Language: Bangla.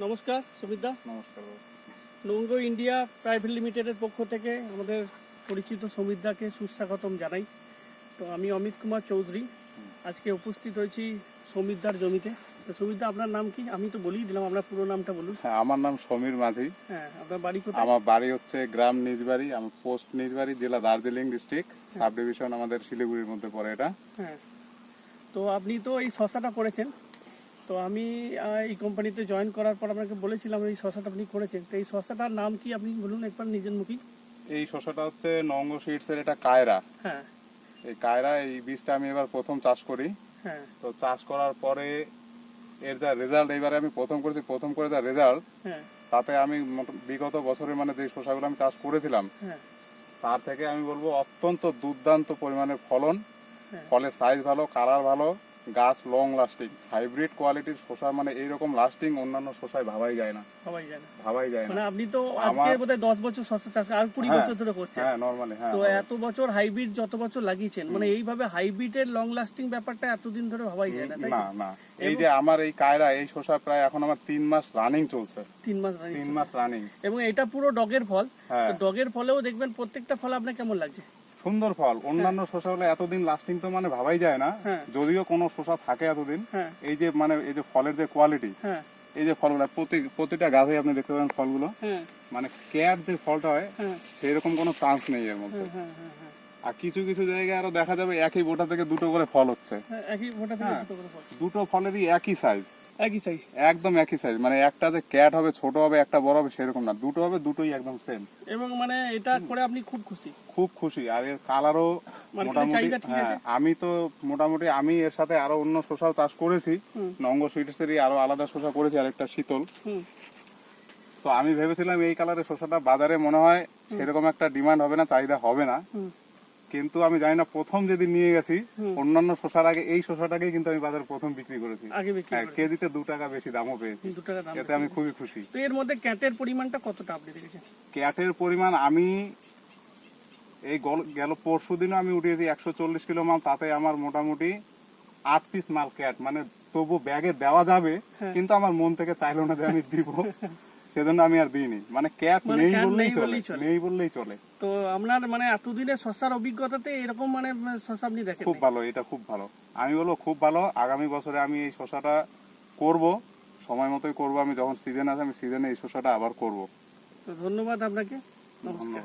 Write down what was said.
নমস্কার সুমিতদা। নমস্কার। নোংগো ইন্ডিয়া প্রাইভেট লিমিটেডের পক্ষ থেকে আমাদের পরিচিত সুমিতদাকে সুস্বাগতম জানাই। তো আমি অমিত কুমার চৌধুরী, আজকে উপস্থিত হয়েছি সুমিতদার জমিতে। তো সুমিতদা, আপনার নাম কি? আমি তো বলেই দিলাম, আপনার পুরো নামটা বলুন। হ্যাঁ, আমার নাম সমীর মাঝি। হ্যাঁ, আপনার বাড়ি কোথায়? আমার বাড়ি হচ্ছে গ্রাম নিজবাড়ি, আমার পোস্ট নিজবাড়ি, জেলা দার্জিলিং ডিস্ট্রিক্ট, সাব ডিভিশন আমাদের শিলিগুড়ির মধ্যে পড়ে এটা। হ্যাঁ, তো আপনি তো এই শশাটা করেছেন। তো আমি এই কোম্পানিতে জয়েন করার পর আপনাকে বলেছিলাম এই শশাটা আপনি করেছেন। তো এই শশাটার নাম কি আপনি বলুন একবার নিজের মুখেই। এই শসাটা হচ্ছে নঙ্গো সিডসের এটা কায়রা। হ্যাঁ এই কায়রা, এই বীজটা আমি এবার প্রথম চাষ করি। হ্যাঁ তো চাষ করার পরে এর যা রেজাল্ট, এবারে আমি প্রথম করে যা রেজাল্ট, হ্যাঁ তাতে আমি বিগত বছরে মানে যে শসাগুলো আমি চাষ করেছিলাম হ্যাঁ তার থেকে আমি বলবো অত্যন্ত দুর্দান্ত পরিমাণের ফলন। হ্যাঁ। ফলের সাইজ ভালো, কালার ভালো, গাছ লং লাস্টিং, হাইব্রিড কোয়ালিটির শসা, মানে এইরকম লাস্টিং অন্যান্য শসায় ভাবাই যায় না। ভাবাই যায় না। মানে আপনি তো আজকে বোধহয় 10 বছর শসা চাষ আর 20 বছর ধরে করছেন। হ্যাঁ, নরমালি। হ্যাঁ, তো এত বছর হাইব্রিড যত বছর লাগিয়েছেন, মানে এইভাবে হাইব্রিডের লং লাস্টিং ব্যাপারটা এতদিন ধরে ভাবাই যায় না, তাই না না। এই যে আমার এই কায়রা, এই শসা প্রায় এখন আমার 3 মাস রানিং চলছে। 3 মাস রানিং। এবং এটা পুরো ডগের ফল। হ্যাঁ। তো ডগের ফলেও দেখবেন প্রত্যেকটা ফল আপনার কেমন লাগছে? সুন্দর ফল। অন্যান্য শসা হলে এতদিন লাস্টিং তো মানে ভাবাই যায় না। হ্যাঁ। যদিও কোনো শসা থাকে এতদিন। হ্যাঁ। এই যে মানে এই যে ফলের যে কোয়ালিটি, হ্যাঁ এই যে ফলগুলো প্রতিটা গাছে আপনি দেখতে পাবেন ফলগুলো, হ্যাঁ মানে কেয়ার যে ফলটা হয় হ্যাঁ সেরকম কোনো চান্স নেই এর মধ্যে। হ্যাঁ হ্যাঁ হ্যাঁ। আর কিছু কিছু জায়গায় আরো দেখা যাবে একই বোটা থেকে দুটো করে ফল হচ্ছে। হ্যাঁ, একই মোটা থেকে দুটো করে ফল। দুটো ফলেরই একই সাইজ, একই সাইজ, একদম একই সাইজ। মানে একটা যে ক্যাট হবে, ছোট হবে, একটা বড় হবে, সেরকম না। দুটো হবে, দুটোই একদম সেম। এবং মানে এটা করে আপনি খুব খুশি? খুব খুশি। আর এর কালারও মোটামুটি। হ্যাঁ, আমি তো মোটামুটি আমি এর সাথে আরো অন্য শসাও চাষ করেছি। নঙ্গো সুইটসেরই আরো আলাদা শসা করেছি, আর একটা শীতল। তো আমি ভেবেছিলাম এই কালারের শসাটা বাজারে মনে হয় সেরকম একটা ডিমান্ড হবে না, চাহিদা হবে না। কিন্তু আমি জানি না, প্রথম যেদিন নিয়ে গেছি অন্যান্য শসার আগে এই শসাটাকেই কিন্তু আমি বাজারে প্রথম বিক্রি করেছি। কেজিতে 2 টাকা বেশি দামও পেয়েছি। এতে আমি খুবই খুশি। তো এর মধ্যে ক্যাটের পরিমাণটা কতটা আপনি দেখেছেন? ক্যাটের পরিমাণ আমি এই গেল পরশু দিনও আমি উঠিয়েছি 140 কিলো মাল। তাতে আমার মোটামুটি 8 পিস মাল ক্যাট। মানে তবু ব্যাগে দেওয়া যাবে, কিন্তু আমার মন থেকে চাইলো না যে আমি দিব, সেজন্য আমি আর দিইনি। মানে ক্যাট নেই বললেই চলে। তো আপনার মানে এতদিনের শসার অভিজ্ঞতাতে এরকম মানে শসা আপনি দেখেন? খুব ভালো, এটা খুব ভালো। আমি বলবো খুব ভালো। আগামী বছরে আমি এই শসাটা করব, সময় মতোই করব। আমি যখন সিজন আছে, আমি সিজনে এই শসাটা আবার করব। তো ধন্যবাদ আপনাকে, নমস্কার।